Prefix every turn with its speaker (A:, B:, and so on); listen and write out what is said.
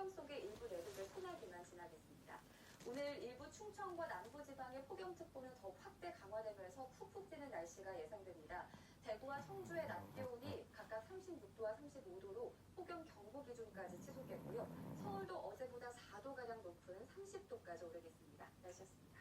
A: 폭염 속에 일부 내륙에 소나기만 지나겠습니다. 오늘 일부 충청과 남부지방의 폭염특보는 더욱 확대 강화되면서 푹푹 찌는 날씨가 예상됩니다. 대구와 청주의 낮 기온이 각각 36도와 35도로 폭염 경보 기준까지 치솟겠고요. 서울도 어제보다 4도가량 높은 30도까지 오르겠습니다. 날씨였습니다.